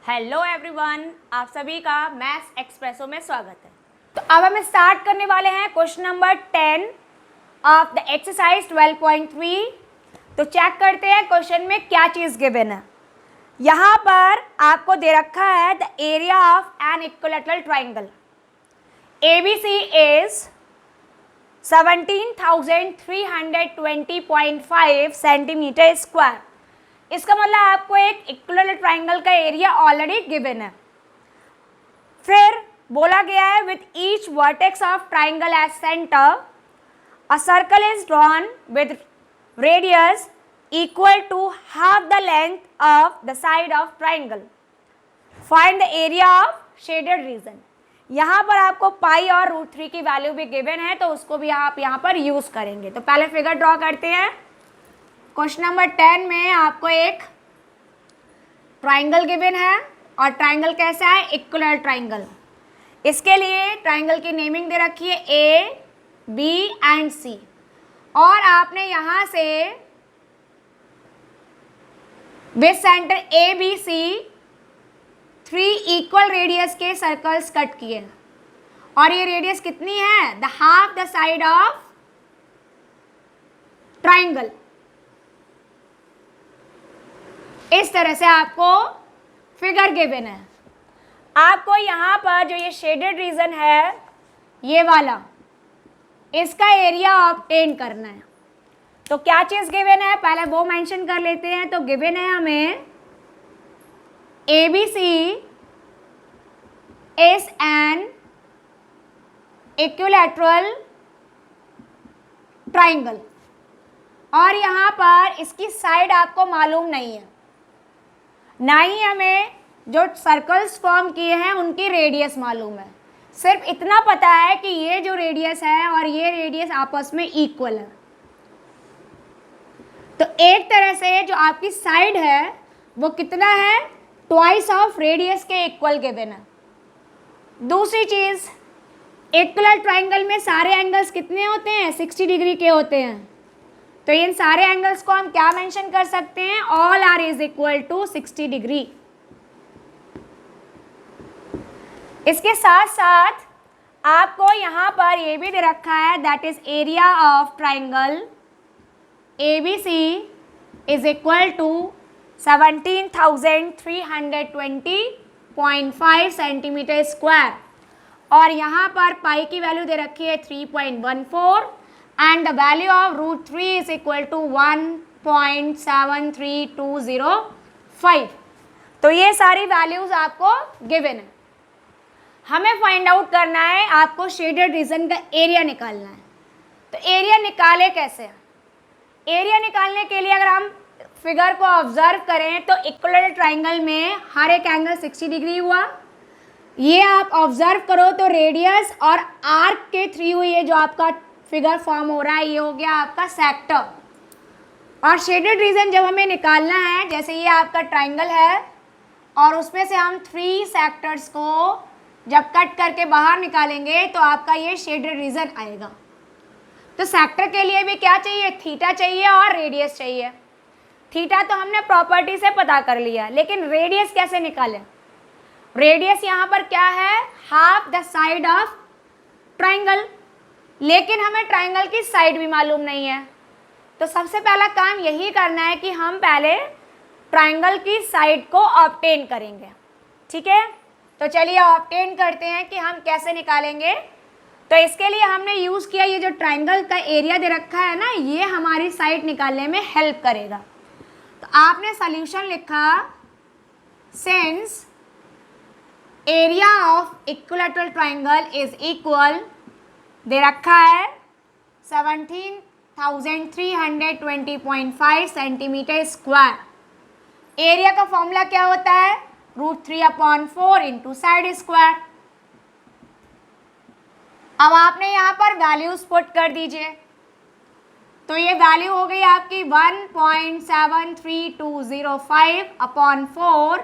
Hello everyone, आप सभी का मैथ्स एक्सप्रेसो में स्वागत है। तो अब हम स्टार्ट करने वाले हैं question number 10 of the exercise 12.3। तो चेक करते हैं क्वेश्चन में क्या चीज़ गिवन है। यहाँ पर आपको दे रखा है the area of an equilateral triangle ABC is 17,320.5 centimetre square. इसका मतलब आपको एक इक्विलैटरल ट्राइंगल का एरिया ऑलरेडी गिवन है। फिर बोला गया है with each vertex of triangle as centre a circle is drawn with radius equal to half the length of the side of triangle. Find the area of shaded region. यहाँ पर आपको पाई और √3 की वैल्यू भी गिवन है, तो उसको भी आप यहाँ पर यूज करेंगे। तो पहले फिगर ड्रॉ करते हैं। क्वेश्चन नंबर 10 में आपको एक ट्राइंगल गिवन है और ट्राइंगल कैसा है? Equilateral triangle. इसके लिए ट्राइंगल की नेमिंग दे रखी है A, B एंड C। और आपने यहाँ से with centre ABC 3 equal radius के सर्कल्स कट किए और ये रेडियस कितनी है? The half the side of triangle. इस तरह से आपको फिगर गिवन है। आपको यहाँ पर जो ये शेडेड रीजन है ये वाला, इसका एरिया ऑब्टेन करना है। तो क्या चीज़ गिवन है पहले वो मेंशन कर लेते हैं। तो गिवन है हमें ABC is an equilateral triangle और यहाँ पर इसकी साइड आपको मालूम नहीं है, ना ही हमें जो सर्कल्स फॉर्म किए हैं उनकी रेडियस मालूम है। सिर्फ इतना पता है कि ये जो रेडियस है और ये रेडियस आपस में इक्वल है। तो एक तरह से जो आपकी साइड है वो कितना है? ट्वाइस ऑफ रेडियस के इक्वल गिवन है। दूसरी चीज़, इक्विलैटरल ट्राइंगल में सारे एंगल्स कितने होते हैं? 60 डिग्री के होते हैं। तो इन सारे एंगल्स को हम क्या मेंशन कर सकते हैं? All are is equal to 60 degree. इसके साथ साथ आपको यहाँ पर ये भी दे रखा है that is area of triangle ABC is equal to 17,320.5 centimetre square और यहाँ पर पाई की वैल्यू दे रखी है 3.14 and the value of √3 is equal to 1.73205। तो ये सारी वैल्यूज आपको गिवन है। हमें फाइंड आउट करना है, आपको शेडेड रीजन का एरिया निकालना है। तो एरिया निकाले कैसे? एरिया निकालने के लिए अगर हम फिगर को ऑब्जर्व करें तो इक्विलैटरल ट्राइंगल में हर एक एंगल 60 डिग्री हुआ। ये आप ऑब्जर्व करो तो रेडियस और आर्क के थ्रू ये जो आपका फिगर फॉर्म हो रहा है ये हो गया आपका सेक्टर। और शेडेड रीजन जब हमें निकालना है, जैसे ये आपका ट्राइंगल है और उसमें से हम 3 सेक्टर्स को जब कट करके बाहर निकालेंगे तो आपका ये शेडेड रीजन आएगा। तो सेक्टर के लिए भी क्या चाहिए? थीटा चाहिए और रेडियस चाहिए। थीटा तो हमने प्रॉपर्टी से पता कर लिया, लेकिन रेडियस कैसे निकालें? रेडियस यहाँ पर क्या है? Half the side of triangle. लेकिन हमें ट्राइंगल की साइड भी मालूम नहीं है। तो सबसे पहला काम यही करना है कि हम पहले ट्राइंगल की साइड को ऑब्टेन करेंगे। ठीक है, तो चलिए ऑब्टेन करते हैं कि हम कैसे निकालेंगे। तो इसके लिए हमने यूज़ किया ये जो ट्राइंगल का एरिया दे रखा है ना, ये हमारी साइड निकालने में हेल्प करेगा। तो आपने सॉल्यूशन लिखा since area of equilateral triangle is equal, दे रखा है 17,320.5 सेंटीमीटर स्क्वायर। एरिया का फॉर्मूला क्या होता है? √3/4 इंटू साइड स्क्वायर। अब आपने यहाँ पर वैल्यूज पुट कर दीजिए। तो ये वैल्यू हो गई आपकी 1.73205/4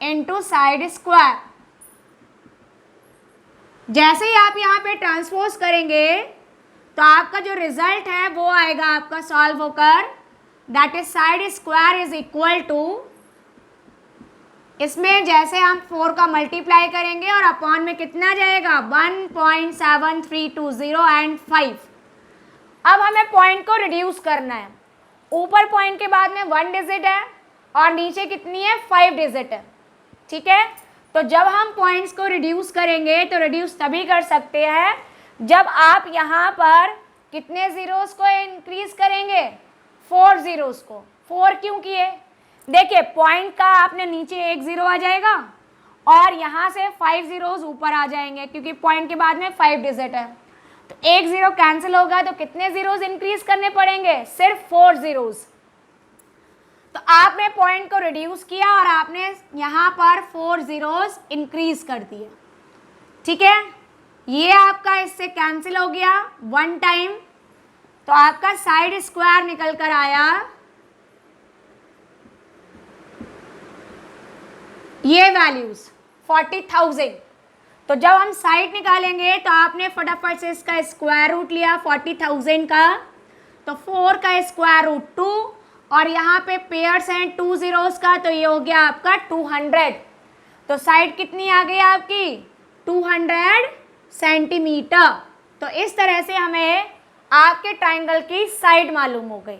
इंटू साइड स्क्वायर। जैसे ही आप यहाँ पे ट्रांसपोज करेंगे तो आपका जो रिजल्ट है वो आएगा आपका सॉल्व होकर, that is side square is equal to इसमें जैसे हम 4 का मल्टीप्लाई करेंगे और अपॉन में कितना जाएगा 1.7320 एंड 5। अब हमें पॉइंट को रिड्यूस करना है। ऊपर पॉइंट के बाद में 1 डिजिट है और नीचे कितनी है 5 डिजिट है, ठीक है। तो जब हम पॉइंट्स को रिड्यूस करेंगे तो रिड्यूस तभी कर सकते हैं जब आप यहाँ पर कितने ज़ीरोज़ को इंक्रीज करेंगे, 4 ज़ीरोज़ को। 4 क्यों किए, देखिए पॉइंट का आपने नीचे 1 ज़ीरो आ जाएगा और यहाँ से 5 ज़ीरोज़ ऊपर आ जाएंगे क्योंकि पॉइंट के बाद में 5 डिजिट है। तो 1 ज़ीरो कैंसिल होगा तो कितने ज़ीरोज़ इंक्रीज करने पड़ेंगे, सिर्फ 4 ज़ीरोज़। तो आपने पॉइंट को रिड्यूस किया और आपने यहाँ पर 4 ज़ीरोज़ इंक्रीज कर दिए, ठीक है। ये आपका इससे कैंसिल हो गया 1 टाइम, तो आपका साइड स्क्वायर निकल कर आया ये वैल्यूज 40,000। तो जब हम साइड निकालेंगे तो आपने फटाफट से इसका स्क्वायर रूट लिया 40,000 का, तो 4 का स्क्वायर रूट 2 और यहाँ पे पेयर्स हैं 2 ज़ीरोज़ का, तो ये हो गया आपका 200। तो साइड कितनी आ गई आपकी 200 सेंटीमीटर। तो इस तरह से हमें आपके ट्राइंगल की साइड मालूम हो गई।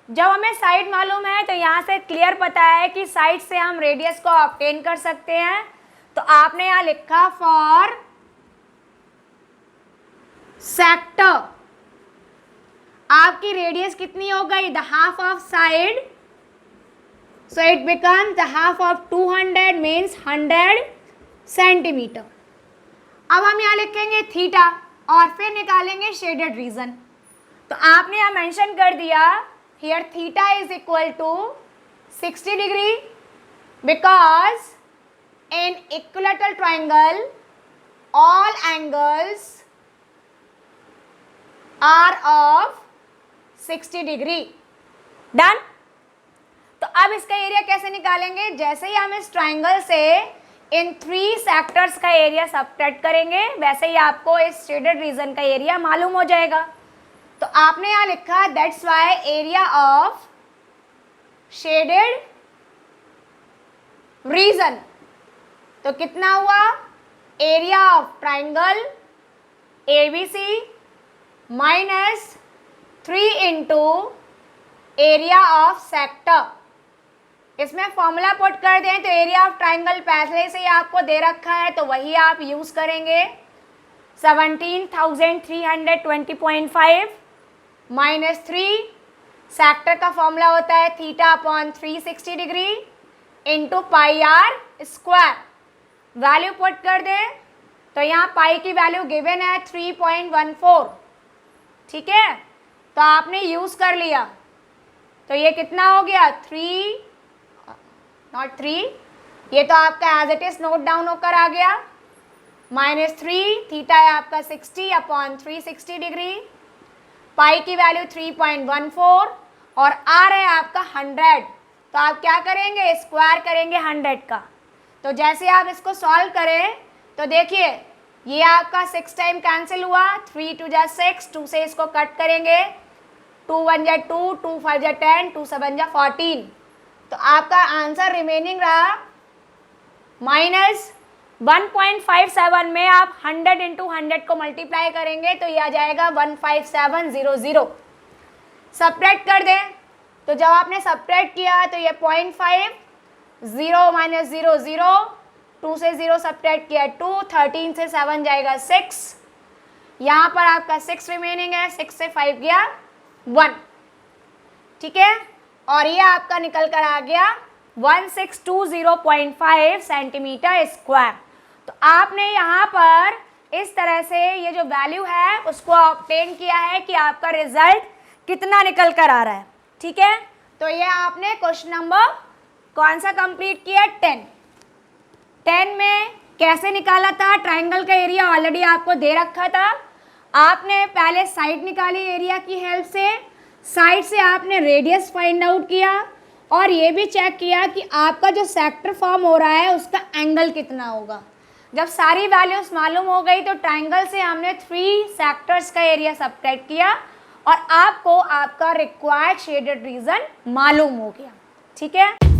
जब हमें साइड मालूम है तो यहाँ से क्लियर पता है कि साइड से हम रेडियस को ऑब्टेन कर सकते हैं। तो आपने यहाँ लिखा फॉर सेक्टर आपकी रेडियस कितनी हो गई, the half of side, so it becomes the half of 200 means 100 centimetre. अब हम यहाँ लिखेंगे थीटा और फिर निकालेंगे शेडेड रीजन। तो आपने यहाँ मेंशन कर दिया here theta is equal to 60 degree because in equilateral triangle all angles are of 60 degree. Done. तो अब इसका एरिया कैसे निकालेंगे, जैसे ही हम इस ट्राइंगल से इन 3 सेक्टर्स का एरिया सब्ट्रैक्ट करेंगे वैसे ही आपको इस शेडेड रीजन का एरिया मालूम हो जाएगा। तो आपने यहाँ लिखा that's why area of shaded reason. तो कितना हुआ, area of triangle ABC minus 3 into area of sector. इसमें फॉर्मूला पुट कर दें तो एरिया ऑफ ट्राइंगल पहले से ही आपको दे रखा है तो वही आप यूज़ करेंगे। 17,320.5 माइनस 3, सेक्टर का फॉर्मूला होता है theta upon 360 degree into pi r square. Value put कर दें तो यहाँ पाई की वैल्यू गिवन है 3.14, ठीक है। तो आपने यूज़ कर लिया तो ये कितना हो गया 3 नॉट 3, ये तो आपका as it is note down होकर आ गया माइनस 3, थीटा है आपका 60 अपॉन 360 डिग्री, पाई की वैल्यू 3.14 और आर है आपका 100। तो आप क्या करेंगे, स्क्वायर करेंगे 100 का। तो जैसे आप इसको सॉल्व करें तो देखिए ये आपका 6 टाइम कैंसिल हुआ, 3 2 जा 6, 2 से इसको कट करेंगे, 2 1 जा 2, 2 5 जा 10, 2 7 जा 14। तो आपका आंसर रिमेनिंग रहा माइनस 1.57 में आप 100 इंटू 100 को मल्टीप्लाई करेंगे तो ये आ जाएगा 15700। सब्ट्रैक्ट कर दें तो जब आपने सब्ट्रैक्ट किया तो ये 0.5, 0 माइनस 0 0, 2 से 0 सब्ट्रैक्ट किया 2, 13 से 7 जाएगा 6, यहाँ पर आपका 6 रिमेनिंग है, 6 से 5 गया 1, ठीक है। और ये आपका निकल कर आ गया 1620.5 सेंटीमीटर स्क्वायर। तो आपने यहाँ पर इस तरह से ये जो वैल्यू है उसको ऑब्टेन किया है कि आपका रिजल्ट कितना निकल कर आ रहा है, ठीक है। तो ये आपने क्वेश्चन नंबर कौन सा कंप्लीट किया, 10 में कैसे निकाला था, ट्राइंगल का एरिया ऑलरेडी आपको दे रखा था। आपने पहले साइड निकाली एरिया की हेल्प से, साइड से आपने रेडियस फाइंड आउट किया और ये भी चेक किया कि आपका जो सेक्टर फॉर्म हो रहा है उसका एंगल कितना होगा। जब सारी वैल्यूज मालूम हो गई तो ट्राइंगल से हमने 3 सेक्टर्स का एरिया सब्ट्रैक्ट किया और आपको आपका रिक्वायर्ड शेडेड रीजन मालूम हो गया, ठीक है।